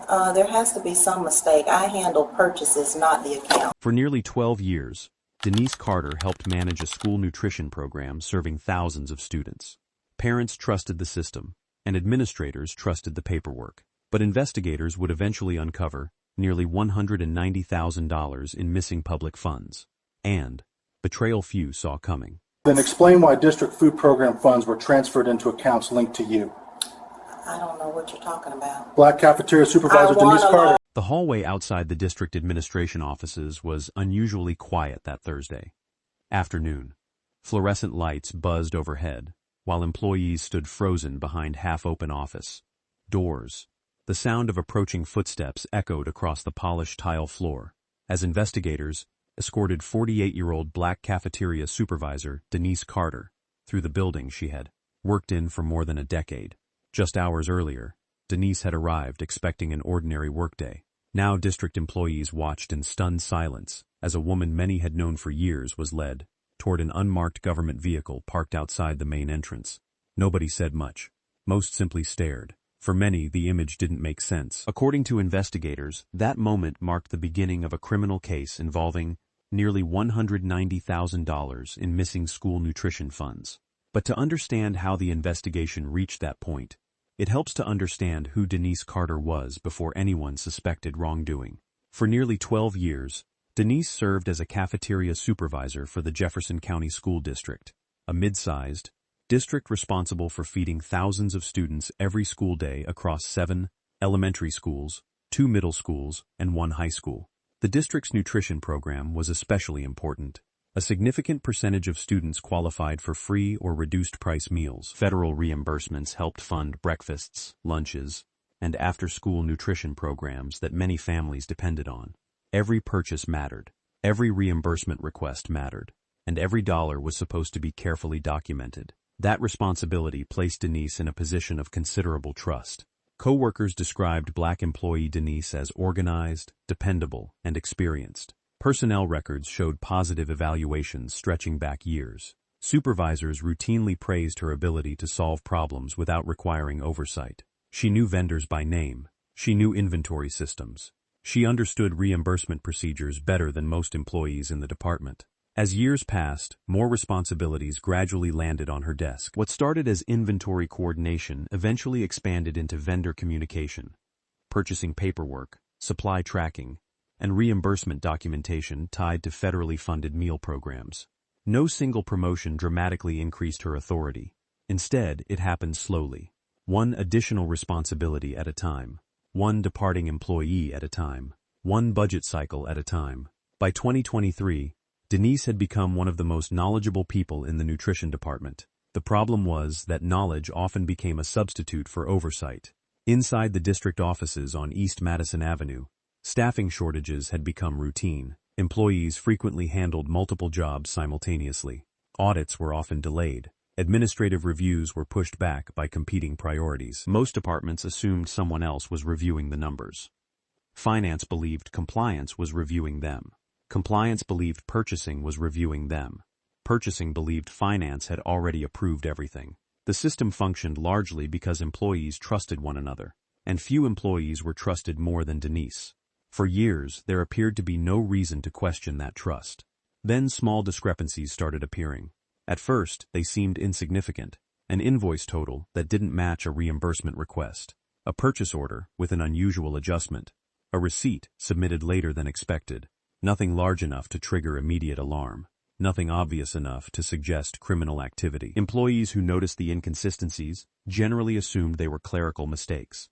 There has to be some mistake. I handle purchases, not the account. For nearly 12 years, Denise Carter helped manage a school nutrition program serving thousands of students. Parents trusted the system, and administrators trusted the paperwork. But investigators would eventually uncover nearly $190,000 in missing public funds. And betrayal few saw coming. Then explain why district food program funds were transferred into accounts linked to you. I don't know what you're talking about. Black Cafeteria Supervisor Denise Carter. The hallway outside the district administration offices was unusually quiet that Thursday afternoon. Fluorescent lights buzzed overhead, while employees stood frozen behind half-open office doors. The sound of approaching footsteps echoed across the polished tile floor as investigators escorted 48-year-old Black Cafeteria Supervisor Denise Carter through the building she had worked in for more than a decade. Just hours earlier, Denise had arrived expecting an ordinary workday. Now district employees watched in stunned silence as a woman many had known for years was led toward an unmarked government vehicle parked outside the main entrance. Nobody said much. Most simply stared. For many, the image didn't make sense. According to investigators, that moment marked the beginning of a criminal case involving nearly $190,000 in missing school nutrition funds. But to understand how the investigation reached that point, it helps to understand who Denise Carter was before anyone suspected wrongdoing. For nearly 12 years, Denise served as a cafeteria supervisor for the Jefferson County School District, a mid-sized district responsible for feeding thousands of students every school day across 7 elementary schools, 2 middle schools, and 1 high school. The district's nutrition program was especially important. A significant percentage of students qualified for free or reduced-price meals. Federal reimbursements helped fund breakfasts, lunches, and after-school nutrition programs that many families depended on. Every purchase mattered. Every reimbursement request mattered. And every dollar was supposed to be carefully documented. That responsibility placed Denise in a position of considerable trust. Co-workers described Black employee Denise as organized, dependable, and experienced. Personnel records showed positive evaluations stretching back years. Supervisors routinely praised her ability to solve problems without requiring oversight. She knew vendors by name. She knew inventory systems. She understood reimbursement procedures better than most employees in the department. As years passed, more responsibilities gradually landed on her desk. What started as inventory coordination eventually expanded into vendor communication, purchasing paperwork, supply tracking, and reimbursement documentation tied to federally funded meal programs. No single promotion dramatically increased her authority. Instead, it happened slowly. One additional responsibility at a time. One departing employee at a time. One budget cycle at a time. By 2023, Denise had become one of the most knowledgeable people in the nutrition department. The problem was that knowledge often became a substitute for oversight. Inside the district offices on East Madison Avenue, staffing shortages had become routine. Employees frequently handled multiple jobs simultaneously. Audits were often delayed. Administrative reviews were pushed back by competing priorities. Most departments assumed someone else was reviewing the numbers. Finance believed compliance was reviewing them. Compliance believed purchasing was reviewing them. Purchasing believed finance had already approved everything. The system functioned largely because employees trusted one another, and few employees were trusted more than Denise. For years, there appeared to be no reason to question that trust. Then small discrepancies started appearing. At first, they seemed insignificant. An invoice total that didn't match a reimbursement request. A purchase order with an unusual adjustment. A receipt submitted later than expected. Nothing large enough to trigger immediate alarm. Nothing obvious enough to suggest criminal activity. Employees who noticed the inconsistencies generally assumed they were clerical mistakes.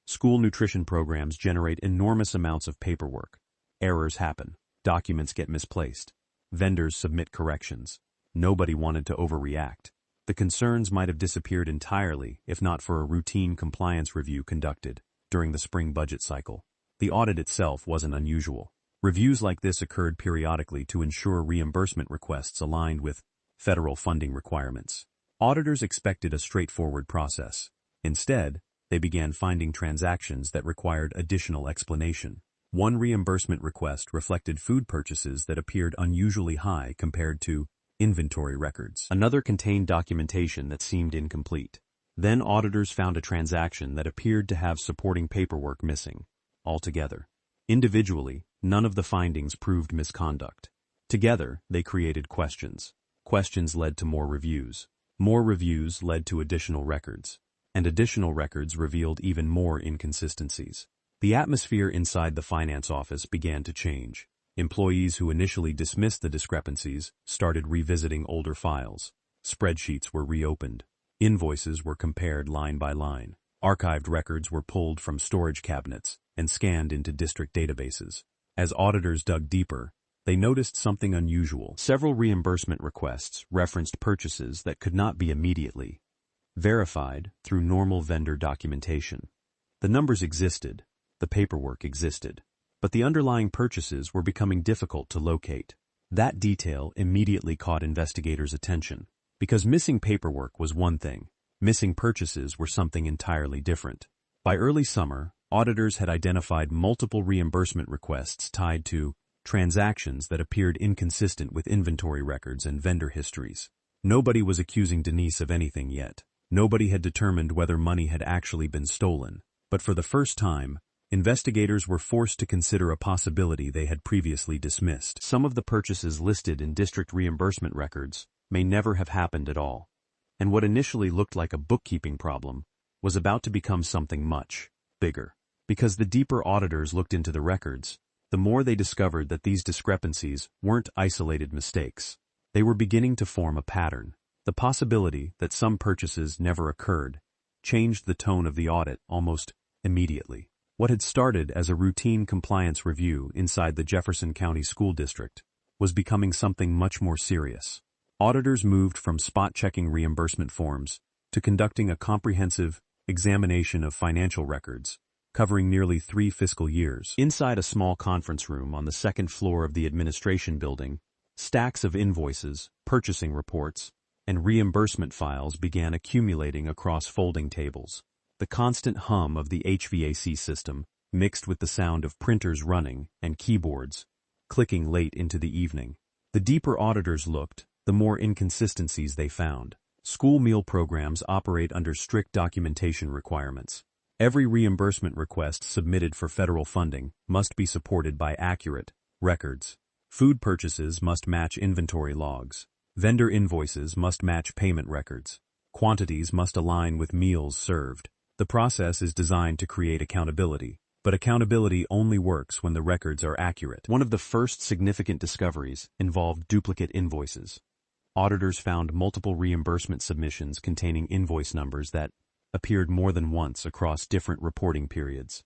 School nutrition programs generate enormous amounts of paperwork. Errors happen. Documents get misplaced. Vendors submit corrections. Nobody wanted to overreact. The concerns might have disappeared entirely if not for a routine compliance review conducted during the spring budget cycle. The audit itself wasn't unusual. Reviews like this occurred periodically to ensure reimbursement requests aligned with federal funding requirements. Auditors expected a straightforward process. Instead, they began finding transactions that required additional explanation. One reimbursement request reflected food purchases that appeared unusually high compared to inventory records. Another contained documentation that seemed incomplete. Then auditors found a transaction that appeared to have supporting paperwork missing. altogether. Individually, none of the findings proved misconduct. Together, they created questions. Questions led to more reviews. More reviews led to additional records. And additional records revealed even more inconsistencies. The atmosphere inside the finance office began to change. Employees who initially dismissed the discrepancies started revisiting older files. Spreadsheets were reopened. Invoices were compared line by line. Archived records were pulled from storage cabinets and scanned into district databases. As auditors dug deeper, they noticed something unusual. Several reimbursement requests referenced purchases that could not be immediately verified through normal vendor documentation. The numbers existed, the paperwork existed, but the underlying purchases were becoming difficult to locate. That detail immediately caught investigators' attention, because missing paperwork was one thing. Missing purchases were something entirely different. By early summer, auditors had identified multiple reimbursement requests tied to transactions that appeared inconsistent with inventory records and vendor histories. Nobody was accusing Denise of anything yet. Nobody had determined whether money had actually been stolen. But for the first time, investigators were forced to consider a possibility they had previously dismissed. Some of the purchases listed in district reimbursement records may never have happened at all. And what initially looked like a bookkeeping problem was about to become something much bigger. Because the deeper auditors looked into the records, the more they discovered that these discrepancies weren't isolated mistakes. They were beginning to form a pattern. The possibility that some purchases never occurred changed the tone of the audit almost immediately. What had started as a routine compliance review inside the Jefferson County School District was becoming something much more serious. Auditors moved from spot-checking reimbursement forms to conducting a comprehensive examination of financial records, covering nearly 3 fiscal years. Inside a small conference room on the second floor of the administration building, stacks of invoices, purchasing reports, and reimbursement files began accumulating across folding tables. The constant hum of the HVAC system mixed with the sound of printers running and keyboards clicking late into the evening. The deeper auditors looked, the more inconsistencies they found. School meal programs operate under strict documentation requirements. Every reimbursement request submitted for federal funding must be supported by accurate records. Food purchases must match inventory logs. Vendor invoices must match payment records. Quantities must align with meals served. The process is designed to create accountability, but accountability only works when the records are accurate. One of the first significant discoveries involved duplicate invoices. Auditors found multiple reimbursement submissions containing invoice numbers that appeared more than once across different reporting periods.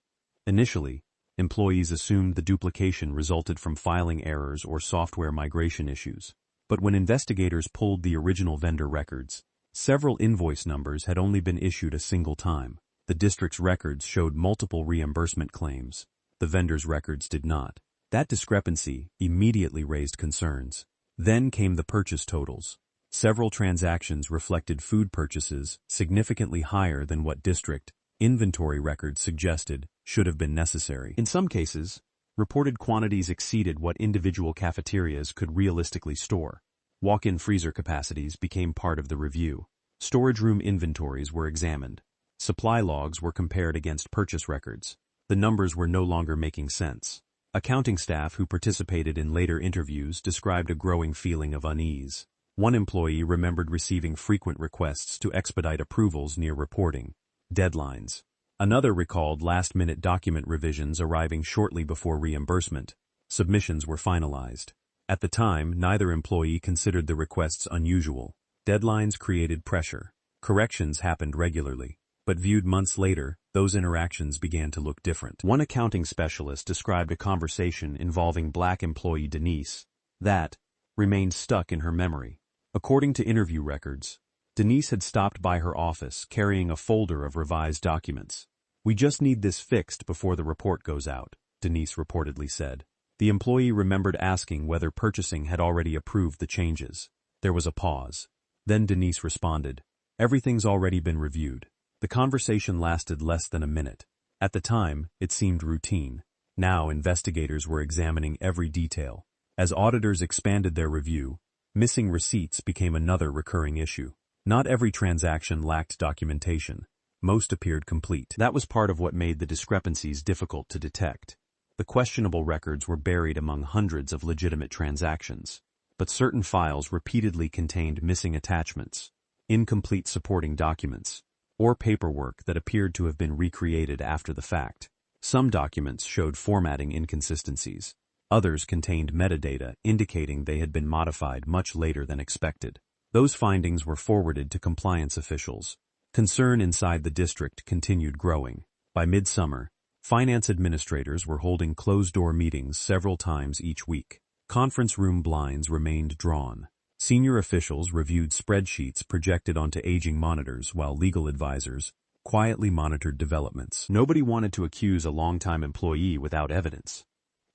Initially, employees assumed the duplication resulted from filing errors or software migration issues. But when investigators pulled the original vendor records, several invoice numbers had only been issued a single time. The district's records showed multiple reimbursement claims. The vendor's records did not. That discrepancy immediately raised concerns. Then came the purchase totals. Several transactions reflected food purchases significantly higher than what district inventory records suggested should have been necessary. In some cases, reported quantities exceeded what individual cafeterias could realistically store. Walk-in freezer capacities became part of the review. Storage room inventories were examined. Supply logs were compared against purchase records. The numbers were no longer making sense. Accounting staff who participated in later interviews described a growing feeling of unease. One employee remembered receiving frequent requests to expedite approvals near reporting deadlines. Another recalled last-minute document revisions arriving shortly before reimbursement. Submissions were finalized. At the time, neither employee considered the requests unusual. Deadlines created pressure. Corrections happened regularly. But viewed months later, those interactions began to look different. One accounting specialist described a conversation involving Black employee Denise that remained stuck in her memory. According to interview records, Denise had stopped by her office carrying a folder of revised documents. "We just need this fixed before the report goes out," Denise reportedly said. The employee remembered asking whether purchasing had already approved the changes. There was a pause. Then Denise responded, "Everything's already been reviewed." The conversation lasted less than a minute. At the time, it seemed routine. Now investigators were examining every detail. As auditors expanded their review, missing receipts became another recurring issue. Not every transaction lacked documentation. Most appeared complete. That was part of what made the discrepancies difficult to detect. The questionable records were buried among hundreds of legitimate transactions, but certain files repeatedly contained missing attachments, incomplete supporting documents, or paperwork that appeared to have been recreated after the fact. Some documents showed formatting inconsistencies. Others contained metadata indicating they had been modified much later than expected. Those findings were forwarded to compliance officials. Concern inside the district continued growing. By midsummer, finance administrators were holding closed-door meetings several times each week. Conference room blinds remained drawn. Senior officials reviewed spreadsheets projected onto aging monitors while legal advisors quietly monitored developments. Nobody wanted to accuse a longtime employee without evidence.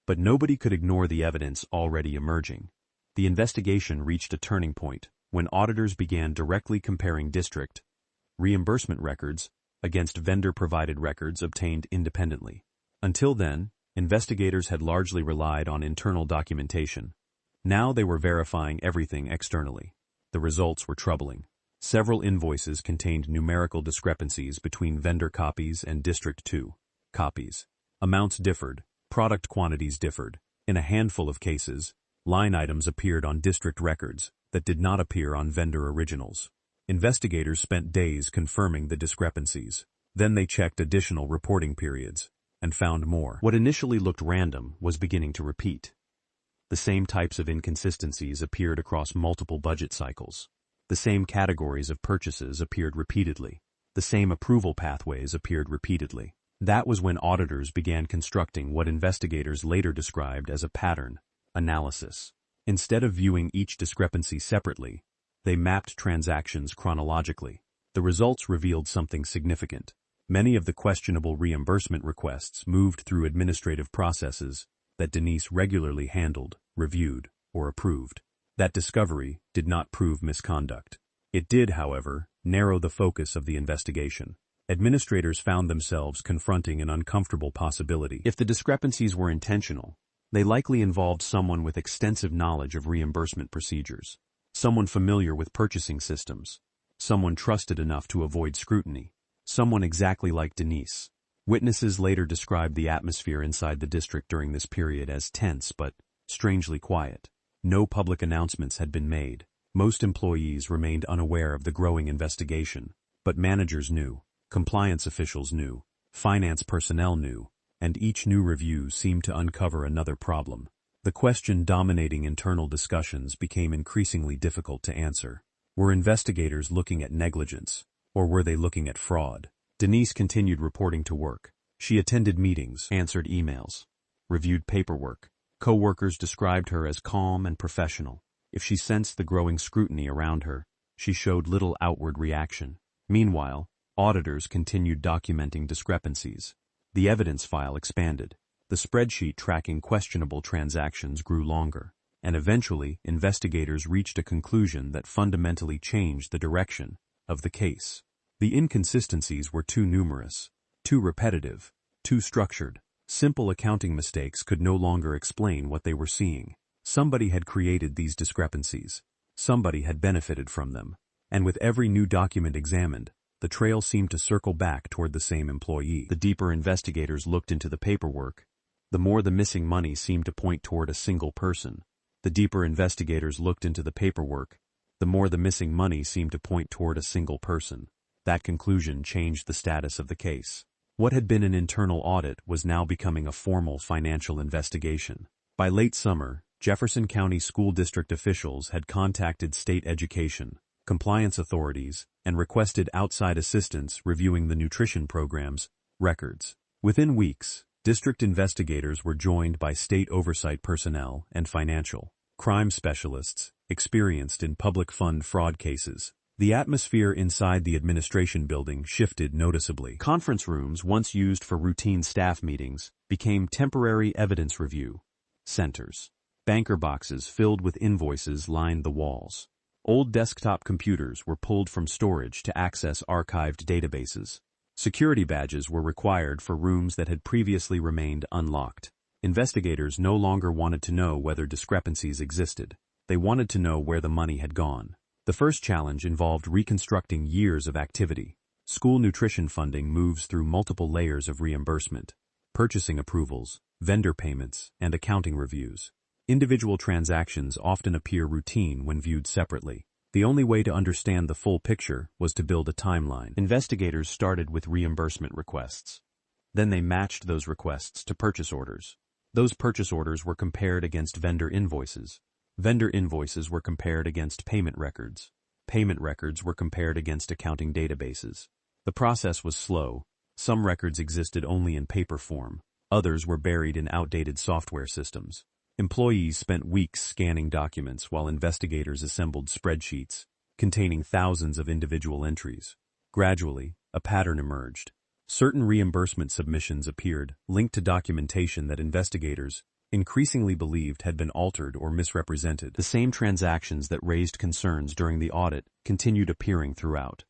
But nobody could ignore the evidence already emerging. The investigation reached a turning point when auditors began directly comparing district reimbursement records against vendor-provided records obtained independently. Until then, investigators had largely relied on internal documentation. Now they were verifying everything externally. The results were troubling. Several invoices contained numerical discrepancies between vendor copies and District 2 copies. Amounts differed, product quantities differed. In a handful of cases, line items appeared on district records that did not appear on vendor originals. Investigators spent days confirming the discrepancies. Then they checked additional reporting periods and found more. What initially looked random was beginning to repeat. The same types of inconsistencies appeared across multiple budget cycles. The same categories of purchases appeared repeatedly. The same approval pathways appeared repeatedly. That was when auditors began constructing what investigators later described as a pattern analysis. Instead of viewing each discrepancy separately, they mapped transactions chronologically. The results revealed something significant. Many of the questionable reimbursement requests moved through administrative processes that Denise regularly handled, reviewed, or approved. That discovery did not prove misconduct. It did, however, narrow the focus of the investigation. Administrators found themselves confronting an uncomfortable possibility. If the discrepancies were intentional, they likely involved someone with extensive knowledge of reimbursement procedures, someone familiar with purchasing systems, someone trusted enough to avoid scrutiny, someone exactly like Denise. Witnesses later described the atmosphere inside the district during this period as tense but strangely quiet. No public announcements had been made. Most employees remained unaware of the growing investigation, but managers knew, compliance officials knew, finance personnel knew, and each new review seemed to uncover another problem. The question dominating internal discussions became increasingly difficult to answer. Were investigators looking at negligence, or were they looking at fraud? Denise continued reporting to work. She attended meetings, answered emails, reviewed paperwork. Co-workers described her as calm and professional. If she sensed the growing scrutiny around her, she showed little outward reaction. Meanwhile, auditors continued documenting discrepancies. The evidence file expanded. The spreadsheet tracking questionable transactions grew longer, and eventually investigators reached a conclusion that fundamentally changed the direction of the case. The inconsistencies were too numerous, too repetitive, too structured. Simple accounting mistakes could no longer explain what they were seeing. Somebody had created these discrepancies. Somebody had benefited from them. And with every new document examined, the trail seemed to circle back toward the same employee. The deeper investigators looked into the paperwork, the more the missing money seemed to point toward a single person. The deeper investigators looked into the paperwork, the more the missing money seemed to point toward a single person. That conclusion changed the status of the case. What had been an internal audit was now becoming a formal financial investigation. By late summer, Jefferson County School District officials had contacted state education, compliance authorities, and requested outside assistance reviewing the nutrition program's records. Within weeks, district investigators were joined by state oversight personnel and financial crime specialists experienced in public fund fraud cases. The atmosphere inside the administration building shifted noticeably. Conference rooms, once used for routine staff meetings, became temporary evidence review centers. Banker boxes filled with invoices lined the walls. Old desktop computers were pulled from storage to access archived databases. Security badges were required for rooms that had previously remained unlocked. Investigators no longer wanted to know whether discrepancies existed. They wanted to know where the money had gone. The first challenge involved reconstructing years of activity. School nutrition funding moves through multiple layers of reimbursement, purchasing approvals, vendor payments, and accounting reviews. Individual transactions often appear routine when viewed separately. The only way to understand the full picture was to build a timeline. Investigators started with reimbursement requests. Then they matched those requests to purchase orders. Those purchase orders were compared against vendor invoices. Vendor invoices were compared against payment records. Payment records were compared against accounting databases. The process was slow. Some records existed only in paper form. Others were buried in outdated software systems. Employees spent weeks scanning documents while investigators assembled spreadsheets containing thousands of individual entries. Gradually, a pattern emerged. Certain reimbursement submissions appeared, linked to documentation that investigators increasingly believed had been altered or misrepresented. The same transactions that raised concerns during the audit continued appearing throughout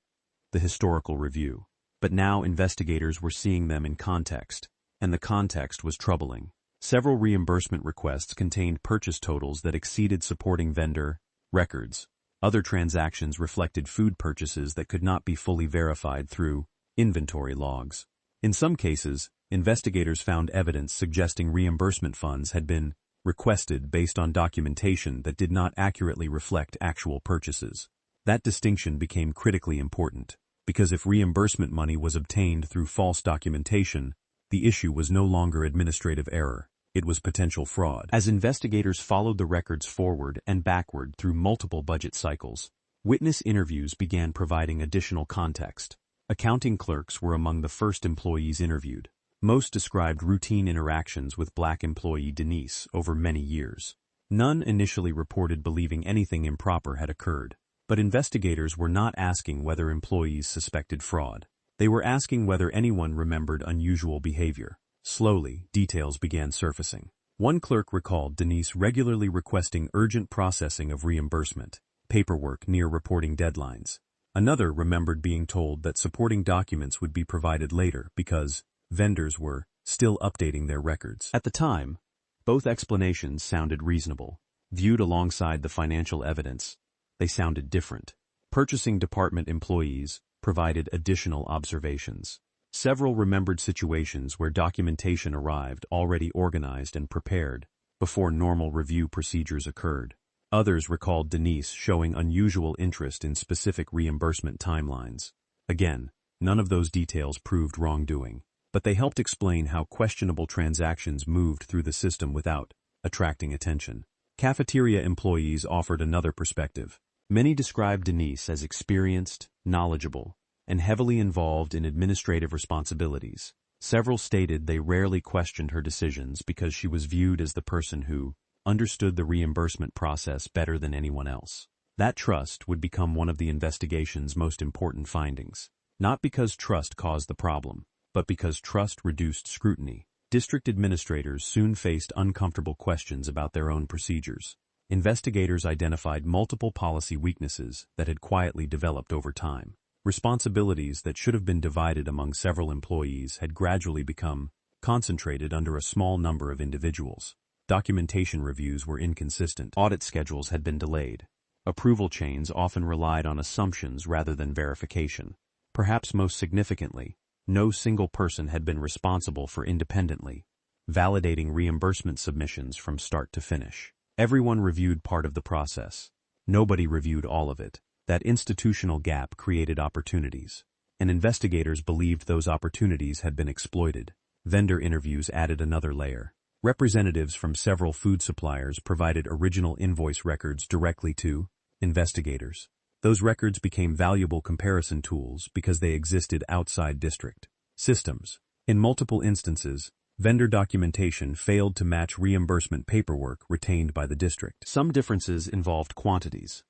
the historical review. But now investigators were seeing them in context, and the context was troubling. Several reimbursement requests contained purchase totals that exceeded supporting vendor records. Other transactions reflected food purchases that could not be fully verified through inventory logs. In some cases, investigators found evidence suggesting reimbursement funds had been requested based on documentation that did not accurately reflect actual purchases. That distinction became critically important, because if reimbursement money was obtained through false documentation, the issue was no longer administrative error. It was potential fraud. As investigators followed the records forward and backward through multiple budget cycles, witness interviews began providing additional context. Accounting clerks were among the first employees interviewed. Most described routine interactions with black employee Denise over many years. None initially reported believing anything improper had occurred. But investigators were not asking whether employees suspected fraud. They were asking whether anyone remembered unusual behavior. Slowly, details began surfacing. One clerk recalled Denise regularly requesting urgent processing of reimbursement, paperwork near reporting deadlines. Another remembered being told that supporting documents would be provided later because vendors were still updating their records. At the time, both explanations sounded reasonable. Viewed alongside the financial evidence, they sounded different. Purchasing department employees provided additional observations. Several remembered situations where documentation arrived already organized and prepared before normal review procedures occurred. Others recalled Denise showing unusual interest in specific reimbursement timelines. Again, none of those details proved wrongdoing, but they helped explain how questionable transactions moved through the system without attracting attention. Cafeteria employees offered another perspective. Many described Denise as experienced, knowledgeable, and heavily involved in administrative responsibilities. Several stated they rarely questioned her decisions because she was viewed as the person who understood the reimbursement process better than anyone else. That trust would become one of the investigation's most important findings. Not because trust caused the problem, but because trust reduced scrutiny. District administrators soon faced uncomfortable questions about their own procedures. Investigators identified multiple policy weaknesses that had quietly developed over time. Responsibilities that should have been divided among several employees had gradually become concentrated under a small number of individuals. Documentation reviews were inconsistent. Audit schedules had been delayed. Approval chains often relied on assumptions rather than verification. Perhaps most significantly, no single person had been responsible for independently validating reimbursement submissions from start to finish. Everyone reviewed part of the process. Nobody reviewed all of it. That institutional gap created opportunities, and investigators believed those opportunities had been exploited. Vendor interviews added another layer. Representatives from several food suppliers provided original invoice records directly to investigators. Those records became valuable comparison tools because they existed outside district systems. In multiple instances, vendor documentation failed to match reimbursement paperwork retained by the district. Some differences involved quantities.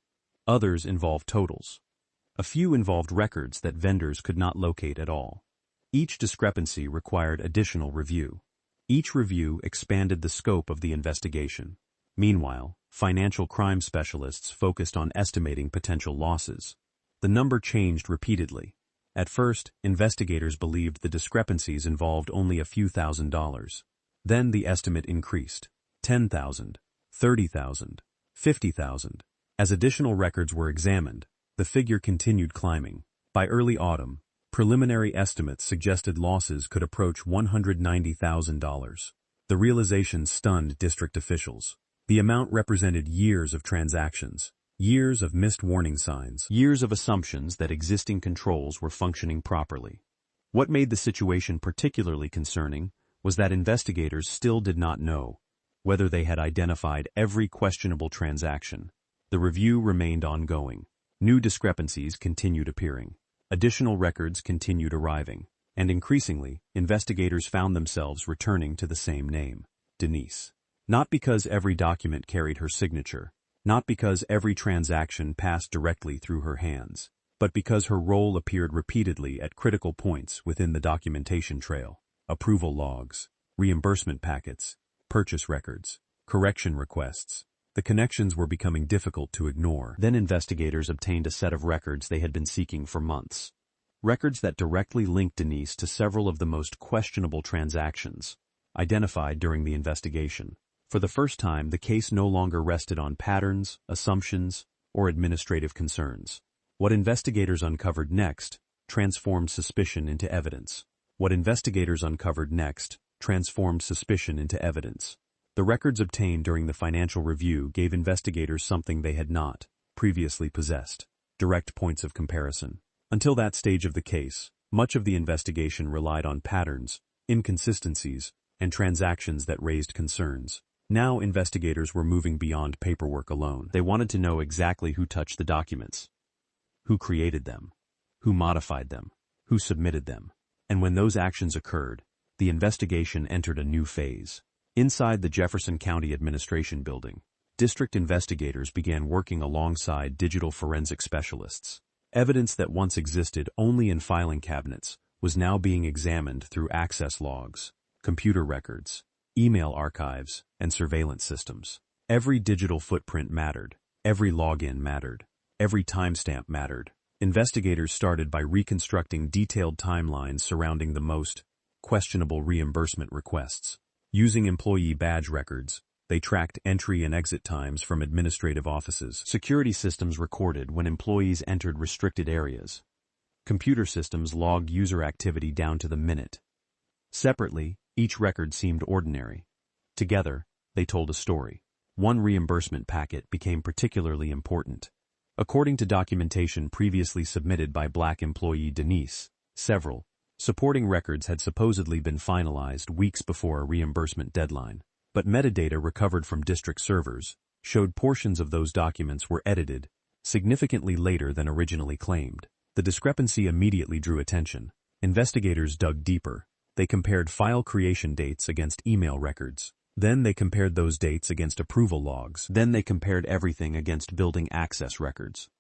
Others involved totals. A few involved records that vendors could not locate at all. Each discrepancy required additional review. Each review expanded the scope of the investigation. Meanwhile, financial crime specialists focused on estimating potential losses. The number changed repeatedly. At first, investigators believed the discrepancies involved only a few $1,000s. Then the estimate increased. $10,000, $30,000, $50,000. As additional records were examined, the figure continued climbing. By early autumn, Preliminary estimates suggested losses could approach $190,000. The realization stunned district officials. The amount represented years of transactions, years of missed warning signs, years of assumptions that existing controls were functioning properly. What made the situation particularly concerning was that investigators still did not know whether they had identified every questionable transaction. The review remained ongoing. New discrepancies continued appearing. Additional records continued arriving, and increasingly, investigators found themselves returning to the same name, Denise. Not because every document carried her signature, not because every transaction passed directly through her hands, but because her role appeared repeatedly at critical points within the documentation trail: approval logs, reimbursement packets, purchase records, correction requests. The connections were becoming difficult to ignore. Then investigators obtained a set of records they had been seeking for months. Records that directly linked Denise to several of the most questionable transactions identified during the investigation. For the first time, the case no longer rested on patterns, assumptions, or administrative concerns. What investigators uncovered next transformed suspicion into evidence. What investigators uncovered next transformed suspicion into evidence. The records obtained during the financial review gave investigators something they had not previously possessed: direct points of comparison. Until that stage of the case, much of the investigation relied on patterns, inconsistencies, and transactions that raised concerns. Now investigators were moving beyond paperwork alone. They wanted to know exactly who touched the documents, who created them, who modified them, who submitted them. And when those actions occurred, the investigation entered a new phase. Inside the Jefferson County Administration Building, district investigators began working alongside digital forensic specialists. Evidence that once existed only in filing cabinets was now being examined through access logs, computer records, email archives, and surveillance systems. Every digital footprint mattered. Every login mattered. Every timestamp mattered. Investigators started by reconstructing detailed timelines surrounding the most questionable reimbursement requests. Using employee badge records, they tracked entry and exit times from administrative offices. Security systems recorded when employees entered restricted areas. Computer systems logged user activity down to the minute. Separately, each record seemed ordinary. Together, they told a story. One reimbursement packet became particularly important. According to documentation previously submitted by Black employee Denise, several supporting records had supposedly been finalized weeks before a reimbursement deadline, but metadata recovered from district servers showed portions of those documents were edited significantly later than originally claimed. The discrepancy immediately drew attention. Investigators dug deeper. They compared file creation dates against email records. Then they compared those dates against approval logs. Then they compared everything against building access records.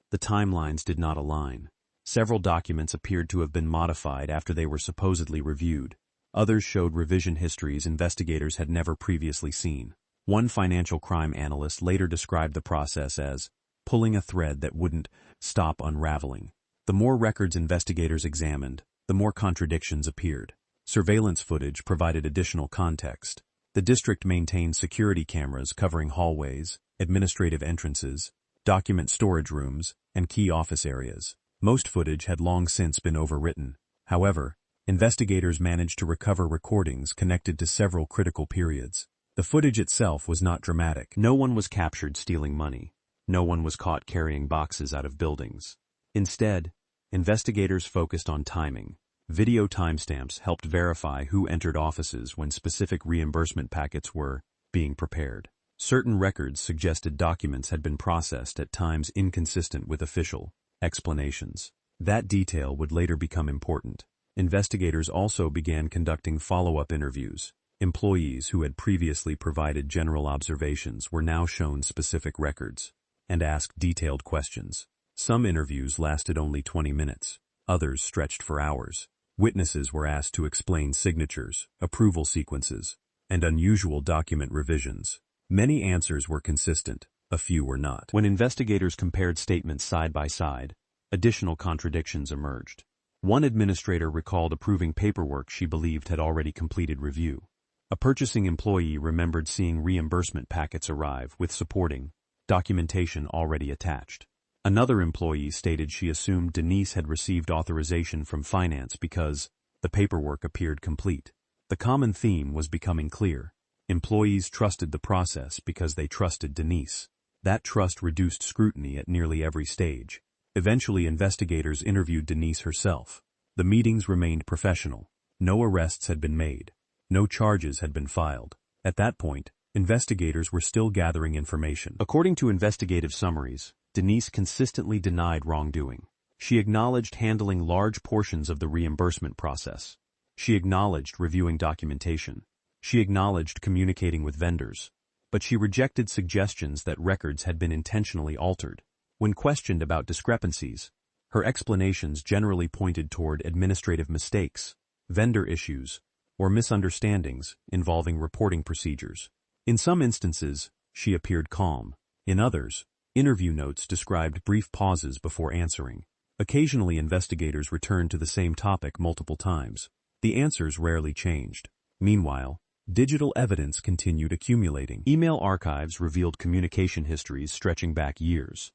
The timelines did not align. Several documents appeared to have been modified after they were supposedly reviewed. Others showed revision histories investigators had never previously seen. One financial crime analyst later described the process as pulling a thread that wouldn't stop unraveling. The more records investigators examined, the more contradictions appeared. Surveillance footage provided additional context. The district maintained security cameras covering hallways, administrative entrances, document storage rooms, and key office areas. Most footage had long since been overwritten. However, investigators managed to recover recordings connected to several critical periods. The footage itself was not dramatic. No one was captured stealing money. No one was caught carrying boxes out of buildings. Instead, investigators focused on timing. Video timestamps helped verify who entered offices when specific reimbursement packets were being prepared. Certain records suggested documents had been processed at times inconsistent with official explanations. That detail would later become important. Investigators also began conducting follow-up interviews. Employees who had previously provided general observations were now shown specific records and asked detailed questions. Some interviews lasted only 20 minutes. Others stretched for hours. Witnesses were asked to explain signatures, approval sequences, and unusual document revisions. Many answers were consistent. A few were not. When investigators compared statements side by side, additional contradictions emerged. One administrator recalled approving paperwork she believed had already completed review. A purchasing employee remembered seeing reimbursement packets arrive with supporting documentation already attached. Another employee stated she assumed Denise had received authorization from finance because the paperwork appeared complete. The common theme was becoming clear. Employees trusted the process because they trusted Denise. That trust reduced scrutiny at nearly every stage. Eventually, investigators interviewed Denise herself. The meetings remained professional. No arrests had been made. No charges had been filed. At that point, investigators were still gathering information. According to investigative summaries, Denise consistently denied wrongdoing. She acknowledged handling large portions of the reimbursement process. She acknowledged reviewing documentation. She acknowledged communicating with vendors. But she rejected suggestions that records had been intentionally altered. When questioned about discrepancies, her explanations generally pointed toward administrative mistakes, vendor issues, or misunderstandings involving reporting procedures. In some instances, she appeared calm. In others, interview notes described brief pauses before answering. Occasionally, investigators returned to the same topic multiple times. The answers rarely changed. Meanwhile, digital evidence continued accumulating. Email archives revealed communication histories stretching back years.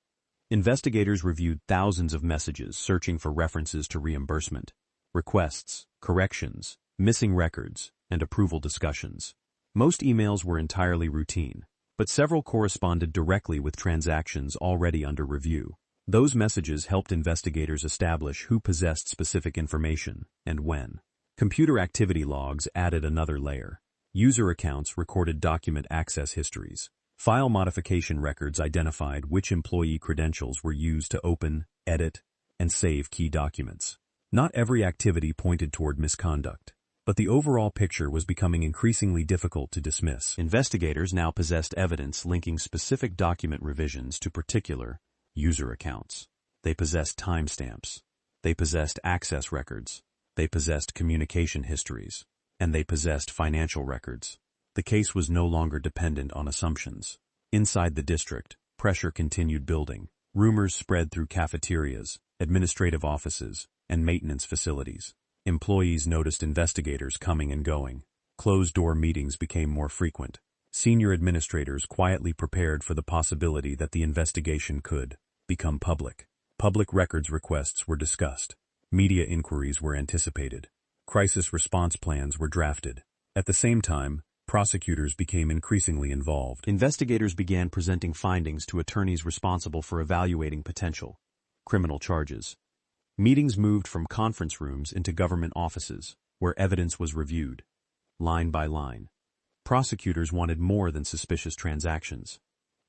Investigators reviewed thousands of messages searching for references to reimbursement, requests, corrections, missing records, and approval discussions. Most emails were entirely routine, but several corresponded directly with transactions already under review. Those messages helped investigators establish who possessed specific information and when. Computer activity logs added another layer. User accounts recorded document access histories. File modification records identified which employee credentials were used to open, edit, and save key documents. Not every activity pointed toward misconduct, but the overall picture was becoming increasingly difficult to dismiss. Investigators now possessed evidence linking specific document revisions to particular user accounts. They possessed timestamps. They possessed access records. They possessed communication histories. And they possessed financial records. The case was no longer dependent on assumptions. Inside the district, pressure continued building. Rumors spread through cafeterias, administrative offices, and maintenance facilities. Employees noticed investigators coming and going. Closed-door meetings became more frequent. Senior administrators quietly prepared for the possibility that the investigation could become public. Public records requests were discussed. Media inquiries were anticipated. Crisis response plans were drafted. At the same time, prosecutors became increasingly involved. Investigators began presenting findings to attorneys responsible for evaluating potential criminal charges. Meetings moved from conference rooms into government offices, where evidence was reviewed, line by line. Prosecutors wanted more than suspicious transactions.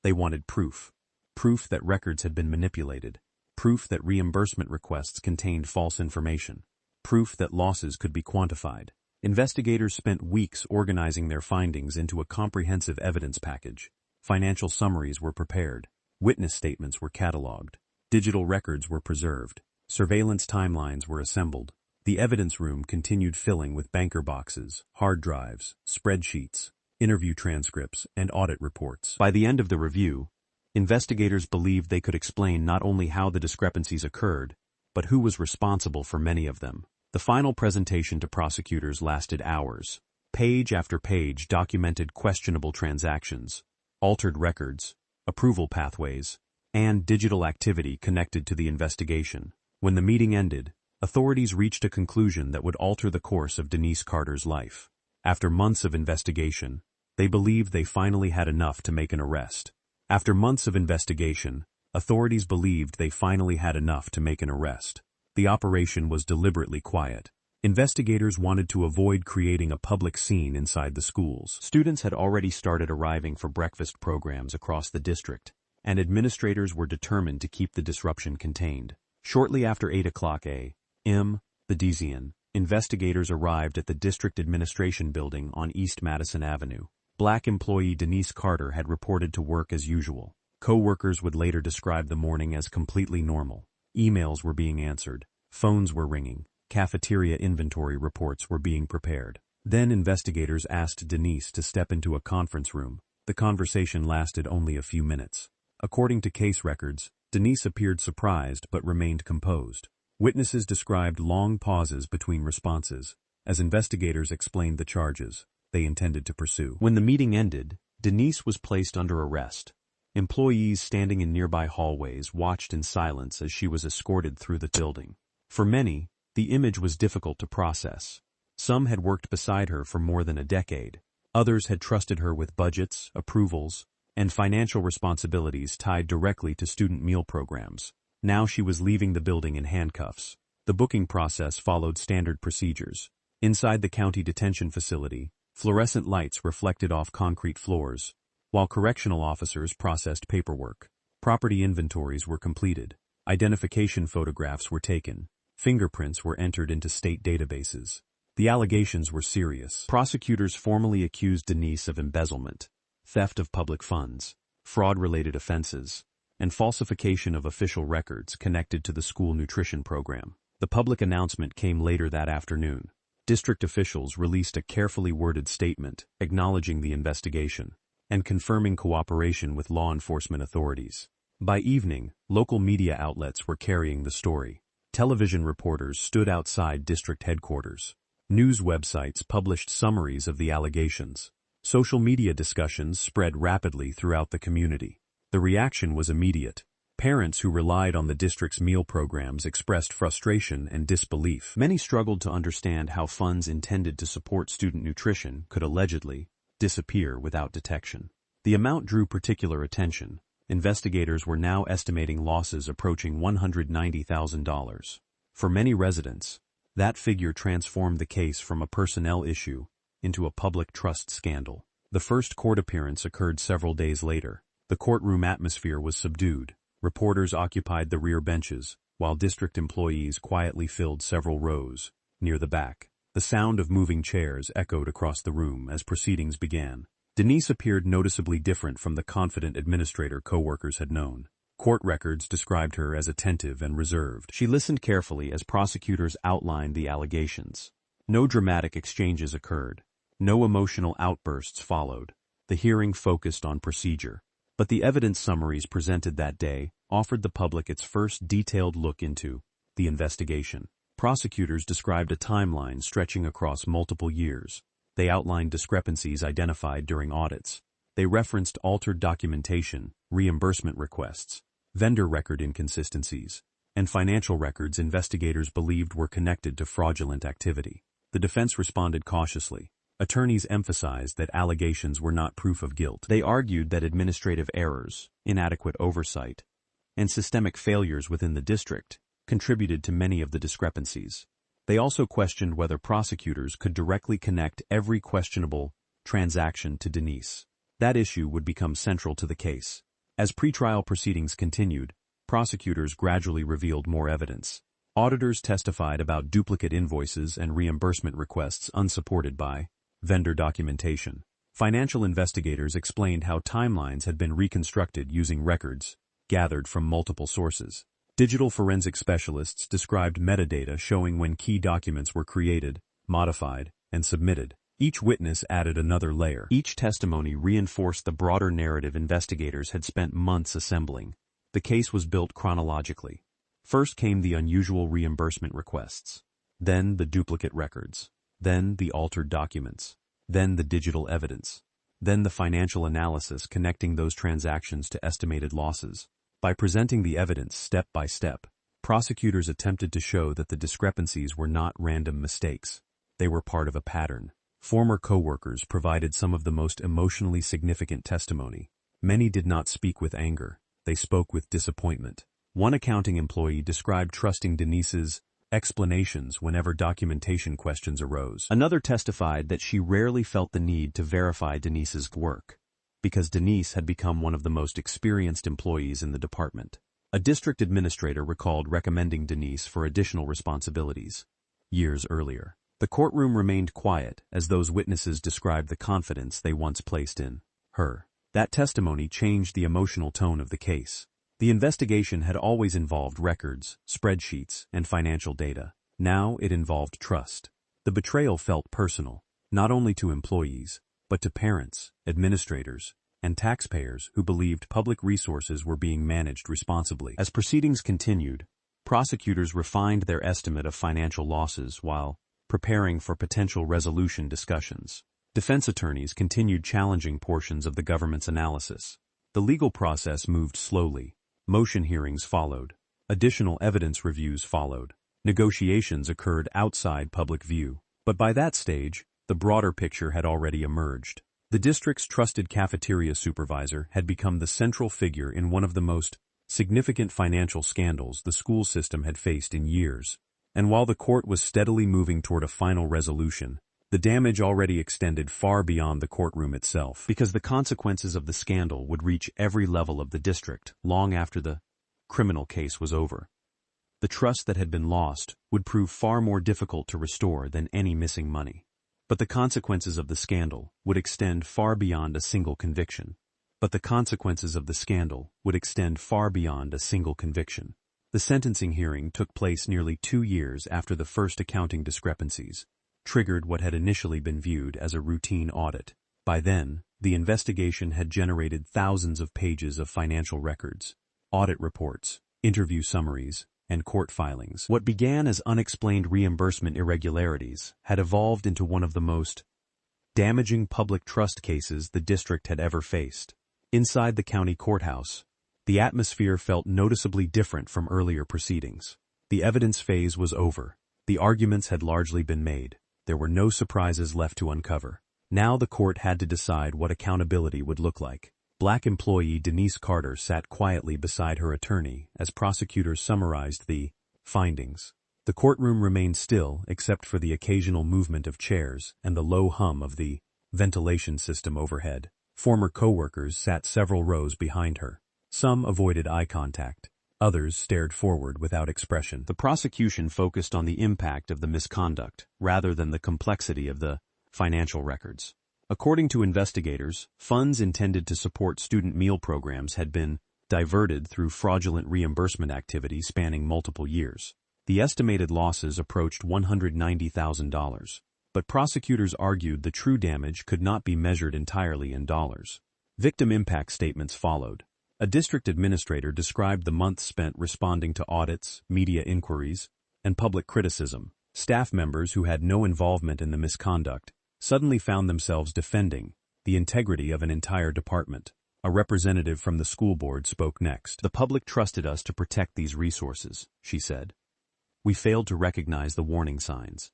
They wanted proof. Proof that records had been manipulated. Proof that reimbursement requests contained false information. Proof that losses could be quantified. Investigators spent weeks organizing their findings into a comprehensive evidence package. Financial summaries were prepared. Witness statements were cataloged. Digital records were preserved. Surveillance timelines were assembled. The evidence room continued filling with banker boxes, hard drives, spreadsheets, interview transcripts, and audit reports. By the end of the review, investigators believed they could explain not only how the discrepancies occurred, but who was responsible for many of them. The final presentation to prosecutors lasted hours. Page after page documented questionable transactions, altered records, approval pathways, and digital activity connected to the investigation. When the meeting ended, authorities reached a conclusion that would alter the course of Denise Carter's life. After months of investigation, they believed they finally had enough to make an arrest. After months of investigation, authorities believed they finally had enough to make an arrest. The operation was deliberately quiet. Investigators wanted to avoid creating a public scene inside the schools. Students had already started arriving for breakfast programs across the district, and administrators were determined to keep the disruption contained. Shortly after 8 o'clock a.m., Bedesian, investigators arrived at the district administration building on East Madison Avenue. Black employee Denise Carter had reported to work as usual. Co-workers would later describe the morning as completely normal. Emails were being answered. Phones were ringing. Cafeteria inventory reports were being prepared. Then investigators asked Denise to step into a conference room. The conversation lasted only a few minutes. According to case records, Denise appeared surprised but remained composed. Witnesses described long pauses between responses as investigators explained the charges they intended to pursue. When the meeting ended, Denise was placed under arrest. Employees standing in nearby hallways watched in silence as she was escorted through the building. For many, the image was difficult to process. Some had worked beside her for more than a decade. Others had trusted her with budgets, approvals, and financial responsibilities tied directly to student meal programs. Now she was leaving the building in handcuffs. The booking process followed standard procedures. Inside the county detention facility, fluorescent lights reflected off concrete floors, while correctional officers processed paperwork. Property inventories were completed. Identification photographs were taken. Fingerprints were entered into state databases. The allegations were serious. Prosecutors formally accused Denise of embezzlement, theft of public funds, fraud-related offenses, and falsification of official records connected to the school nutrition program. The public announcement came later that afternoon. District officials released a carefully worded statement acknowledging the investigation and confirming cooperation with law enforcement authorities. By evening, local media outlets were carrying the story. Television reporters stood outside district headquarters. News websites published summaries of the allegations. Social media discussions spread rapidly throughout the community. The reaction was immediate. Parents who relied on the district's meal programs expressed frustration and disbelief. Many struggled to understand how funds intended to support student nutrition could allegedly disappear without detection. The amount drew particular attention. Investigators were now estimating losses approaching $190,000. For many residents, that figure transformed the case from a personnel issue into a public trust scandal. The first court appearance occurred several days later. The courtroom atmosphere was subdued. Reporters occupied the rear benches, while district employees quietly filled several rows near the back. The sound of moving chairs echoed across the room as proceedings began. Denise appeared noticeably different from the confident administrator co-workers had known. Court records described her as attentive and reserved. She listened carefully as prosecutors outlined the allegations. No dramatic exchanges occurred. No emotional outbursts followed. The hearing focused on procedure. But the evidence summaries presented that day offered the public its first detailed look into the investigation. Prosecutors described a timeline stretching across multiple years. They outlined discrepancies identified during audits. They referenced altered documentation, reimbursement requests, vendor record inconsistencies, and financial records investigators believed were connected to fraudulent activity. The defense responded cautiously. Attorneys emphasized that allegations were not proof of guilt. They argued that administrative errors, inadequate oversight, and systemic failures within the district contributed to many of the discrepancies. They also questioned whether prosecutors could directly connect every questionable transaction to Denise. That issue would become central to the case. As pretrial proceedings continued, prosecutors gradually revealed more evidence. Auditors testified about duplicate invoices and reimbursement requests unsupported by vendor documentation. Financial investigators explained how timelines had been reconstructed using records gathered from multiple sources. Digital forensic specialists described metadata showing when key documents were created, modified, and submitted. Each witness added another layer. Each testimony reinforced the broader narrative investigators had spent months assembling. The case was built chronologically. First came the unusual reimbursement requests, then the duplicate records, then the altered documents, then the digital evidence, then the financial analysis connecting those transactions to estimated losses. By presenting the evidence step by step, prosecutors attempted to show that the discrepancies were not random mistakes. They were part of a pattern. Former co-workers provided some of the most emotionally significant testimony. Many did not speak with anger. They spoke with disappointment. One accounting employee described trusting Denise's explanations whenever documentation questions arose. Another testified that she rarely felt the need to verify Denise's work, because Denise had become one of the most experienced employees in the department. A district administrator recalled recommending Denise for additional responsibilities years earlier. The courtroom remained quiet as those witnesses described the confidence they once placed in her. That testimony changed the emotional tone of the case. The investigation had always involved records, spreadsheets, and financial data. Now it involved trust. The betrayal felt personal, not only to employees, but to parents, administrators, and taxpayers who believed public resources were being managed responsibly. As proceedings continued, prosecutors refined their estimate of financial losses while preparing for potential resolution discussions. Defense attorneys continued challenging portions of the government's analysis. The legal process moved slowly. Motion hearings followed. Additional evidence reviews followed. Negotiations occurred outside public view. But by that stage, the broader picture had already emerged. The district's trusted cafeteria supervisor had become the central figure in one of the most significant financial scandals the school system had faced in years. And while the court was steadily moving toward a final resolution, the damage already extended far beyond the courtroom itself, because the consequences of the scandal would reach every level of the district long after the criminal case was over. The trust that had been lost would prove far more difficult to restore than any missing money. But the consequences of the scandal would extend far beyond a single conviction. The sentencing hearing took place nearly 2 years after the first accounting discrepancies triggered what had initially been viewed as a routine audit. By then, the investigation had generated thousands of pages of financial records, audit reports, interview summaries, and court filings. What began as unexplained reimbursement irregularities had evolved into one of the most damaging public trust cases the district had ever faced. Inside the county courthouse, the atmosphere felt noticeably different from earlier proceedings. The evidence phase was over. The arguments had largely been made. There were no surprises left to uncover. Now the court had to decide what accountability would look like. Black employee Denise Carter sat quietly beside her attorney as prosecutors summarized the findings. The courtroom remained still except for the occasional movement of chairs and the low hum of the ventilation system overhead. Former co-workers sat several rows behind her. Some avoided eye contact. Others stared forward without expression. The prosecution focused on the impact of the misconduct rather than the complexity of the financial records. According to investigators, funds intended to support student meal programs had been diverted through fraudulent reimbursement activity spanning multiple years. The estimated losses approached $190,000, but prosecutors argued the true damage could not be measured entirely in dollars. Victim impact statements followed. A district administrator described the months spent responding to audits, media inquiries, and public criticism. Staff members who had no involvement in the misconduct suddenly found themselves defending the integrity of an entire department. A representative from the school board spoke next. "The public trusted us to protect these resources," she said. "We failed to recognize the warning signs."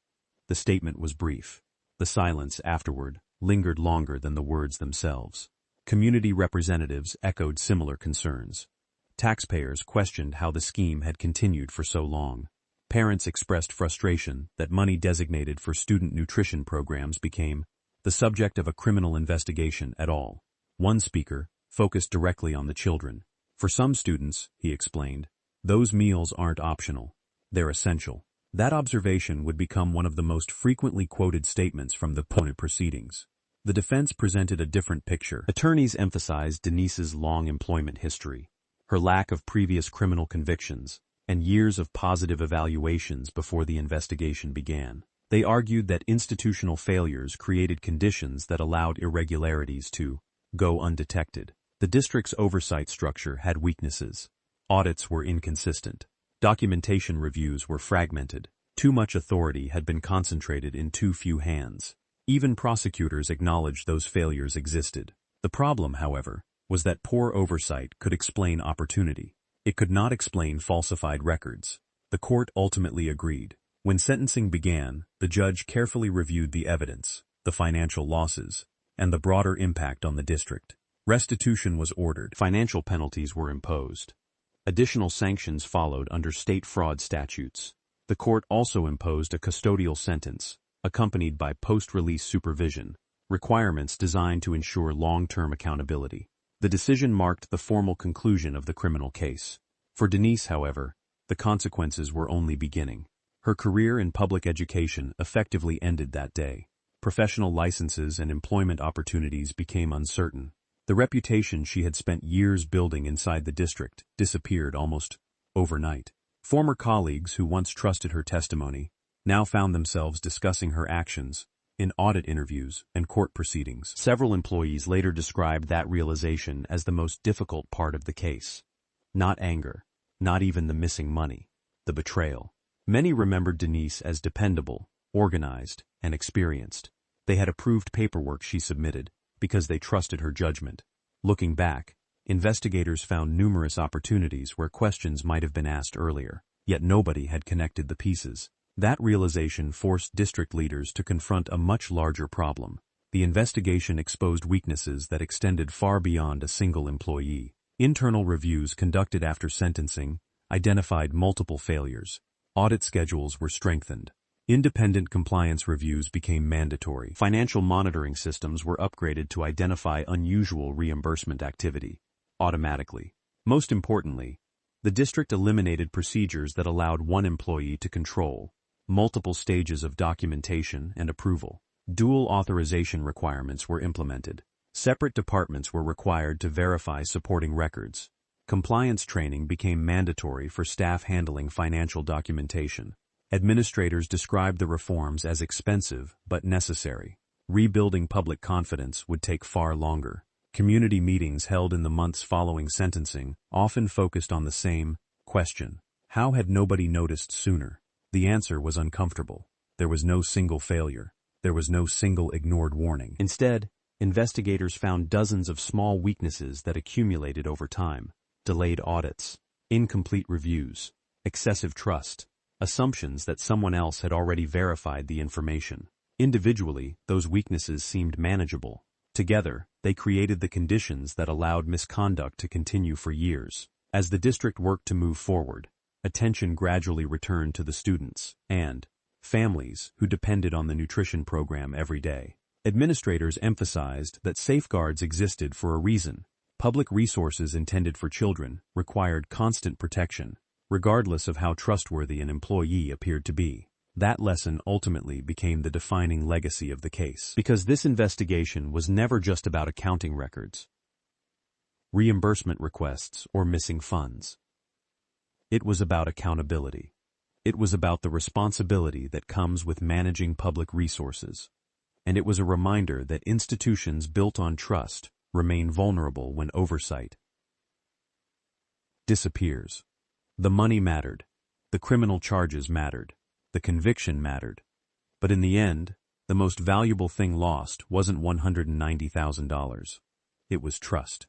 The statement was brief. The silence afterward lingered longer than the words themselves. Community representatives echoed similar concerns. Taxpayers questioned how the scheme had continued for so long. Parents expressed frustration that money designated for student nutrition programs became the subject of a criminal investigation at all. One speaker focused directly on the children. "For some students," he explained, "those meals aren't optional. They're essential." That observation would become one of the most frequently quoted statements from the opponent proceedings. The defense presented a different picture. Attorneys emphasized Denise's long employment history, her lack of previous criminal convictions, and years of positive evaluations before the investigation began. They argued that institutional failures created conditions that allowed irregularities to go undetected. The district's oversight structure had weaknesses. Audits were inconsistent. Documentation reviews were fragmented. Too much authority had been concentrated in too few hands. Even prosecutors acknowledged those failures existed. The problem, however, was that poor oversight could explain opportunity. It could not explain falsified records. The court ultimately agreed. When sentencing began, the judge carefully reviewed the evidence, the financial losses, and the broader impact on the district. Restitution was ordered. Financial penalties were imposed. Additional sanctions followed under state fraud statutes. The court also imposed a custodial sentence, accompanied by post-release supervision, requirements designed to ensure long-term accountability. The decision marked the formal conclusion of the criminal case. For Denise, however, the consequences were only beginning. Her career in public education effectively ended that day. Professional licenses and employment opportunities became uncertain. The reputation she had spent years building inside the district disappeared almost overnight. Former colleagues who once trusted her testimony now found themselves discussing her actions in audit interviews and court proceedings. Several employees later described that realization as the most difficult part of the case. Not anger, not even the missing money, the betrayal. Many remembered Denise as dependable, organized, and experienced. They had approved paperwork she submitted because they trusted her judgment. Looking back, investigators found numerous opportunities where questions might have been asked earlier, yet nobody had connected the pieces. That realization forced district leaders to confront a much larger problem. The investigation exposed weaknesses that extended far beyond a single employee. Internal reviews conducted after sentencing identified multiple failures. Audit schedules were strengthened. Independent compliance reviews became mandatory. Financial monitoring systems were upgraded to identify unusual reimbursement activity automatically. Most importantly, the district eliminated procedures that allowed one employee to control multiple stages of documentation and approval. Dual authorization requirements were implemented. Separate departments were required to verify supporting records. Compliance training became mandatory for staff handling financial documentation. Administrators described the reforms as expensive but necessary. Rebuilding public confidence would take far longer. Community meetings held in the months following sentencing often focused on the same question: how had nobody noticed sooner? The answer was uncomfortable. There was no single failure. There was no single ignored warning. Instead, investigators found dozens of small weaknesses that accumulated over time: delayed audits, incomplete reviews, excessive trust, assumptions that someone else had already verified the information. Individually, those weaknesses seemed manageable. Together, they created the conditions that allowed misconduct to continue for years. As the district worked to move forward, attention gradually returned to the students and families who depended on the nutrition program every day. Administrators emphasized that safeguards existed for a reason. Public resources intended for children required constant protection, regardless of how trustworthy an employee appeared to be. That lesson ultimately became the defining legacy of the case, because this investigation was never just about accounting records, reimbursement requests, or missing funds. It was about accountability. It was about the responsibility that comes with managing public resources. And it was a reminder that institutions built on trust remain vulnerable when oversight disappears. The money mattered. The criminal charges mattered. The conviction mattered. But in the end, the most valuable thing lost wasn't $190,000. It was trust.